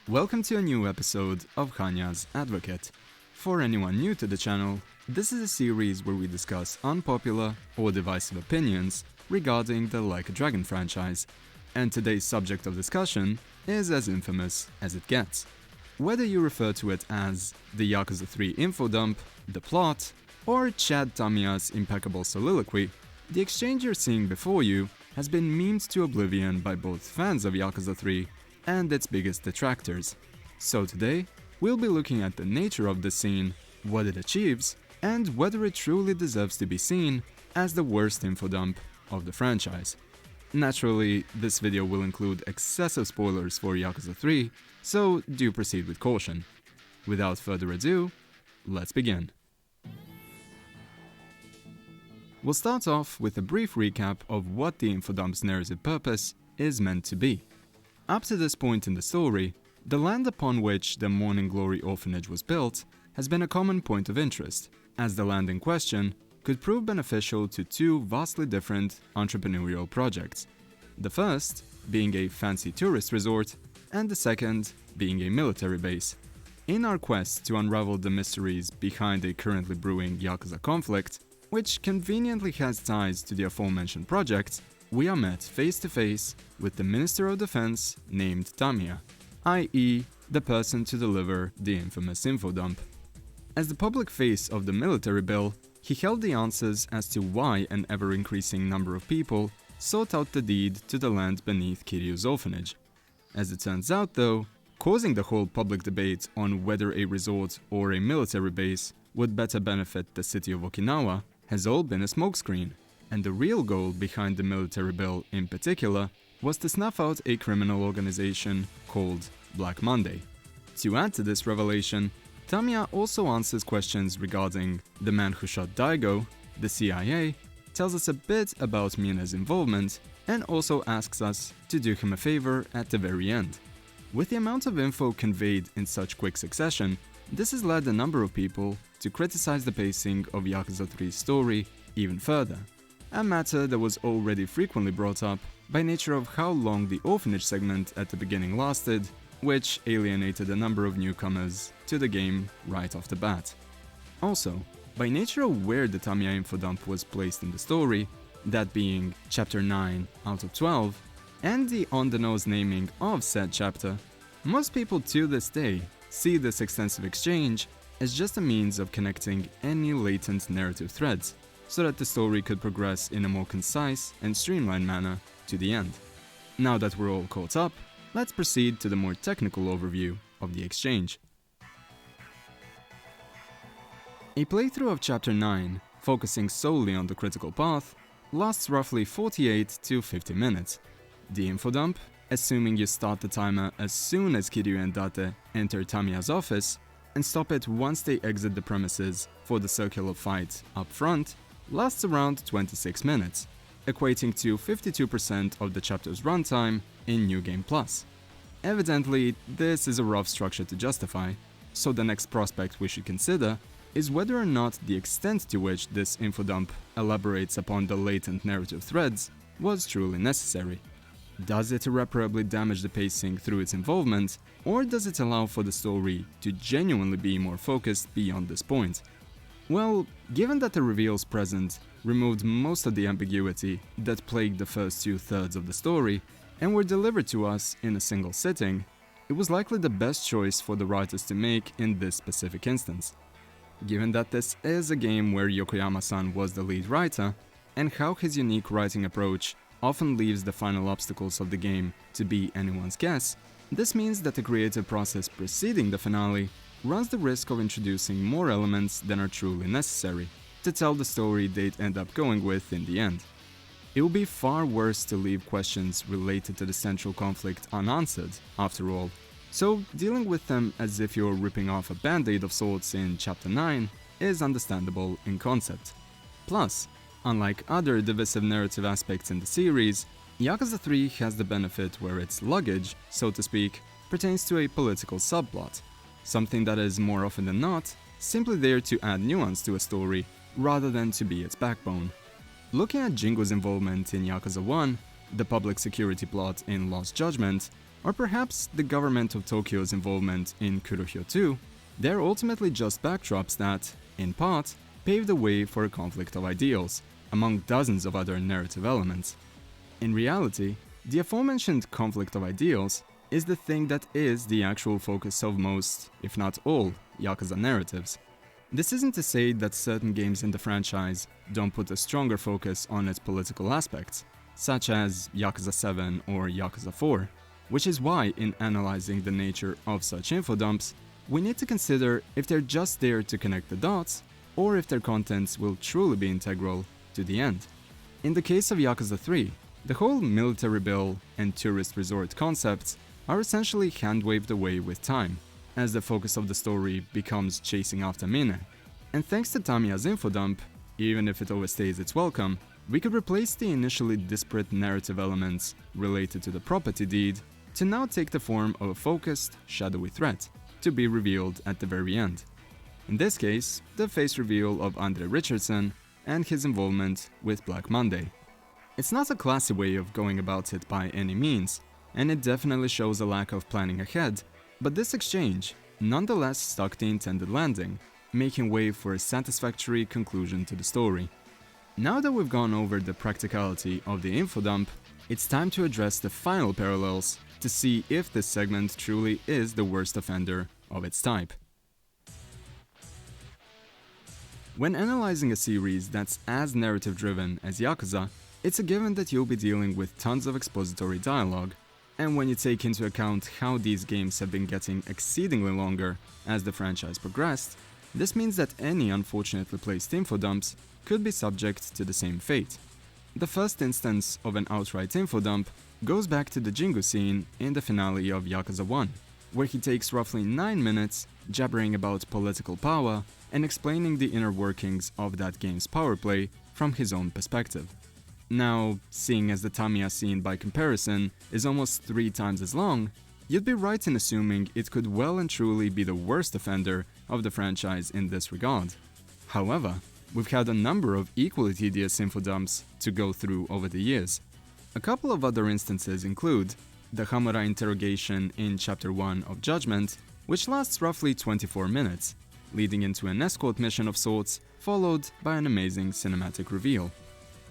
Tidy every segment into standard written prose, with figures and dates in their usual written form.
Welcome to a new episode of Hannya's Advocate. For anyone new to the channel, this is a series where we discuss unpopular or divisive opinions regarding the Like a Dragon franchise, and today's subject of discussion is as infamous as it gets. Whether you refer to it as the Yakuza 3 Infodump, the plot, or Chad Tamiya's impeccable soliloquy, the exchange you're seeing before you has been memed to oblivion by both fans of Yakuza 3 and its biggest detractors. So today, we'll be looking at the nature of the scene, what it achieves, and whether it truly deserves to be seen as the worst infodump of the franchise. Naturally, this video will include excessive spoilers for Yakuza 3, so do proceed with caution. Without further ado, let's begin. We'll start off with a brief recap of what the infodump's narrative purpose is meant to be. Up to this point in the story, the land upon which the Morning Glory orphanage was built has been a common point of interest, as the land in question could prove beneficial to two vastly different entrepreneurial projects. The first being a fancy tourist resort, and the second being a military base. In our quest to unravel the mysteries behind a currently brewing Yakuza conflict, which conveniently has ties to the aforementioned projects, we are met face-to-face with the Minister of Defense named Tamiya, i.e. the person to deliver the infamous infodump. As the public face of the military bill, he held the answers as to why an ever-increasing number of people sought out the deed to the land beneath Kiryu's orphanage. As it turns out though, causing the whole public debate on whether a resort or a military base would better benefit the city of Okinawa has all been a smokescreen, and the real goal behind the military bill in particular was to snuff out a criminal organization called Black Monday. To add to this revelation, Tamiya also answers questions regarding the man who shot Daigo, the CIA, tells us a bit about Mina's involvement, and also asks us to do him a favor at the very end. With the amount of info conveyed in such quick succession, this has led a number of people to criticize the pacing of Yakuza 3's story even further, a matter that was already frequently brought up by nature of how long the orphanage segment at the beginning lasted, which alienated a number of newcomers to the game right off the bat. Also, by nature of where the Tamiya infodump was placed in the story, that being chapter 9 out of 12, and the on-the-nose naming of said chapter, most people to this day see this extensive exchange as just a means of connecting any latent narrative threads, so that the story could progress in a more concise and streamlined manner to the end. Now that we're all caught up, let's proceed to the more technical overview of the exchange. A playthrough of Chapter 9, focusing solely on the critical path, lasts roughly 48 to 50 minutes. The infodump, assuming you start the timer as soon as Kiryu and Date enter Tamiya's office, and stop it once they exit the premises for the circular fight up front, lasts around 26 minutes, equating to 52% of the chapter's runtime in New Game Plus. Evidently, this is a rough structure to justify, so the next prospect we should consider is whether or not the extent to which this infodump elaborates upon the latent narrative threads was truly necessary. Does it irreparably damage the pacing through its involvement, or does it allow for the story to genuinely be more focused beyond this point? Well, given that the reveals present removed most of the ambiguity that plagued the first two-thirds of the story, and were delivered to us in a single sitting, it was likely the best choice for the writers to make in this specific instance. Given that this is a game where Yokoyama-san was the lead writer, and how his unique writing approach often leaves the final obstacles of the game to be anyone's guess, this means that the creative process preceding the finale runs the risk of introducing more elements than are truly necessary to tell the story they'd end up going with in the end. It would be far worse to leave questions related to the central conflict unanswered, after all, so dealing with them as if you're ripping off a band-aid of sorts in Chapter 9 is understandable in concept. Plus, unlike other divisive narrative aspects in the series, Yakuza 3 has the benefit where its luggage, so to speak, pertains to a political subplot, something that is more often than not simply there to add nuance to a story rather than to be its backbone. Looking at Jingo's involvement in Yakuza 1, the public security plot in Lost Judgment, or perhaps the government of Tokyo's involvement in Kurohyou 2, they're ultimately just backdrops that, in part, pave the way for a conflict of ideals, among dozens of other narrative elements. In reality, the aforementioned conflict of ideals is the thing that is the actual focus of most, if not all, Yakuza narratives. This isn't to say that certain games in the franchise don't put a stronger focus on its political aspects, such as Yakuza 7 or Yakuza 4, which is why in analyzing the nature of such infodumps, we need to consider if they're just there to connect the dots, or if their contents will truly be integral to the end. In the case of Yakuza 3, the whole military bill and tourist resort concepts are essentially hand-waved away with time, as the focus of the story becomes chasing after Mine. And thanks to Tamiya's infodump, even if it overstays its welcome, we could replace the initially disparate narrative elements related to the property deed to now take the form of a focused, shadowy threat, to be revealed at the very end. In this case, the face reveal of Andre Richardson and his involvement with Black Monday. It's not a classy way of going about it by any means, and it definitely shows a lack of planning ahead, but this exchange nonetheless stuck the intended landing, making way for a satisfactory conclusion to the story. Now that we've gone over the practicality of the infodump, it's time to address the final parallels to see if this segment truly is the worst offender of its type. When analyzing a series that's as narrative-driven as Yakuza, it's a given that you'll be dealing with tons of expository dialogue, and when you take into account how these games have been getting exceedingly longer as the franchise progressed, this means that any unfortunately placed infodumps could be subject to the same fate. The first instance of an outright infodump goes back to the Jingu scene in the finale of Yakuza 1, where he takes roughly 9 minutes jabbering about political power and explaining the inner workings of that game's power play from his own perspective. Now, seeing as the Tamiya scene by comparison is almost 3 times as long, you'd be right in assuming it could well and truly be the worst offender of the franchise in this regard. However, we've had a number of equally tedious infodumps to go through over the years. A couple of other instances include the Hamura interrogation in Chapter 1 of Judgment, which lasts roughly 24 minutes, leading into an escort mission of sorts, followed by an amazing cinematic reveal.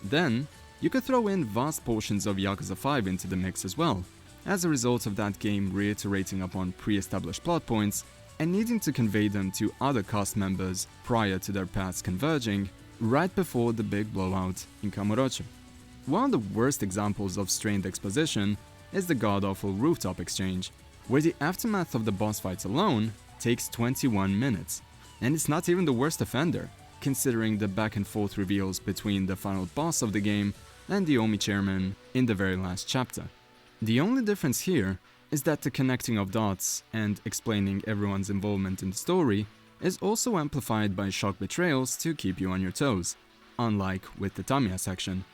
Then, you could throw in vast portions of Yakuza 5 into the mix as well, as a result of that game reiterating upon pre-established plot points and needing to convey them to other cast members prior to their paths converging, right before the big blowout in Kamurocho. One of the worst examples of strained exposition is the god-awful rooftop exchange, where the aftermath of the boss fights alone takes 21 minutes, and it's not even the worst offender, considering the back-and-forth reveals between the final boss of the game and the Omi chairman in the very last chapter. The only difference here is that the connecting of dots and explaining everyone's involvement in the story is also amplified by shock betrayals to keep you on your toes, unlike with the Tamiya section.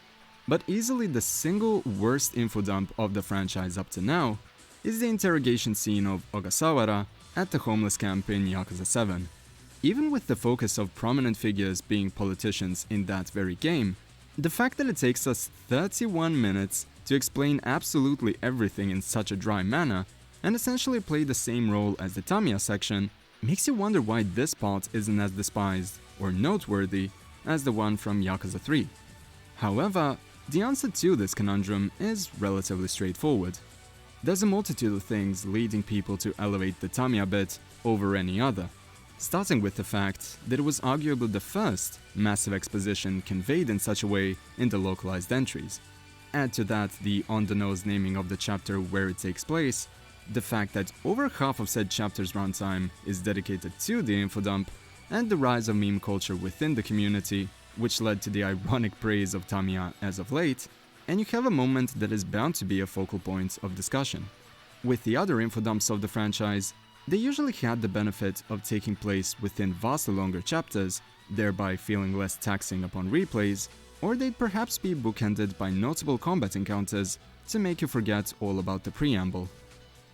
But easily the single worst infodump of the franchise up to now is the interrogation scene of Ogasawara at the homeless camp in Yakuza 7. Even with the focus of prominent figures being politicians in that very game, the fact that it takes us 31 minutes to explain absolutely everything in such a dry manner and essentially play the same role as the Tamiya section makes you wonder why this part isn't as despised or noteworthy as the one from Yakuza 3. However, the answer to this conundrum is relatively straightforward. There's a multitude of things leading people to elevate the Tamiya bit over any other, starting with the fact that it was arguably the first massive exposition conveyed in such a way in the localized entries. Add to that the on-the-nose naming of the chapter where it takes place, the fact that over half of said chapter's runtime is dedicated to the infodump, and the rise of meme culture within the community, which led to the ironic praise of Tamiya as of late, and you have a moment that is bound to be a focal point of discussion. With the other infodumps of the franchise, they usually had the benefit of taking place within vastly longer chapters, thereby feeling less taxing upon replays, or they'd perhaps be bookended by notable combat encounters to make you forget all about the preamble.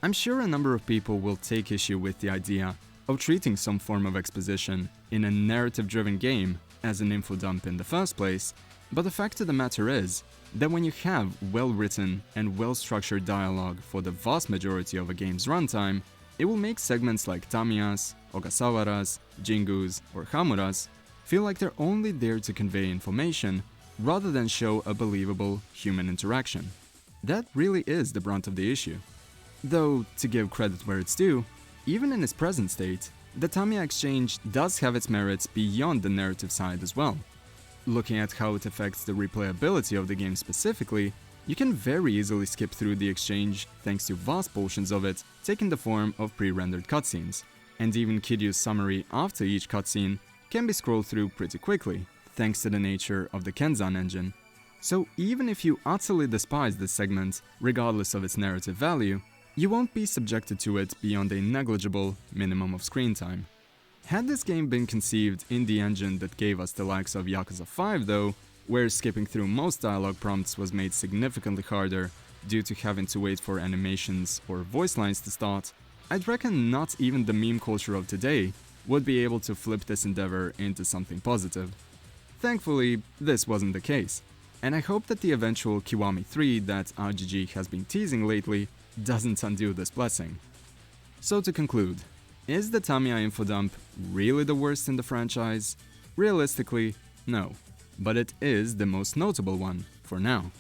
I'm sure a number of people will take issue with the idea of treating some form of exposition in a narrative-driven game as an infodump in the first place, but the fact of the matter is that when you have well-written and well-structured dialogue for the vast majority of a game's runtime, it will make segments like Tamiya's, Ogasawara's, Jingu's, or Hamura's feel like they're only there to convey information rather than show a believable human interaction. That really is the brunt of the issue. Though, to give credit where it's due, even in its present state, the Tamiya exchange does have its merits beyond the narrative side as well. Looking at how it affects the replayability of the game specifically, you can very easily skip through the exchange thanks to vast portions of it taking the form of pre-rendered cutscenes, and even Kiryu's summary after each cutscene can be scrolled through pretty quickly, thanks to the nature of the Kenzan engine. So even if you utterly despise this segment, regardless of its narrative value, you won't be subjected to it beyond a negligible minimum of screen time. Had this game been conceived in the engine that gave us the likes of Yakuza 5 though, where skipping through most dialogue prompts was made significantly harder due to having to wait for animations or voice lines to start, I'd reckon not even the meme culture of today would be able to flip this endeavor into something positive. Thankfully, this wasn't the case, and I hope that the eventual Kiwami 3 that RGG has been teasing lately doesn't undo this blessing. So to conclude, is the Tamiya Infodump really the worst in the franchise? Realistically, no, but it is the most notable one, for now.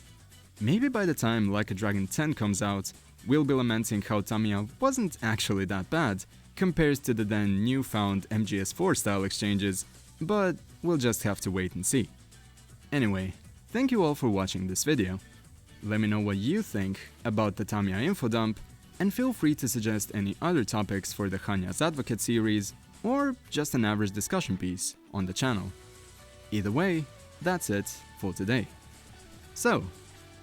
Maybe by the time Like a Dragon 10 comes out, we'll be lamenting how Tamiya wasn't actually that bad compared to the then newfound MGS4 style exchanges, but we'll just have to wait and see. Anyway, thank you all for watching this video. Let me know what you think about the Tamiya Infodump, and feel free to suggest any other topics for the Hannya's Advocate series, or just an average discussion piece on the channel. Either way, that's it for today. So,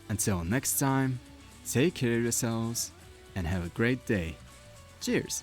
until next time, take care of yourselves and have a great day. Cheers!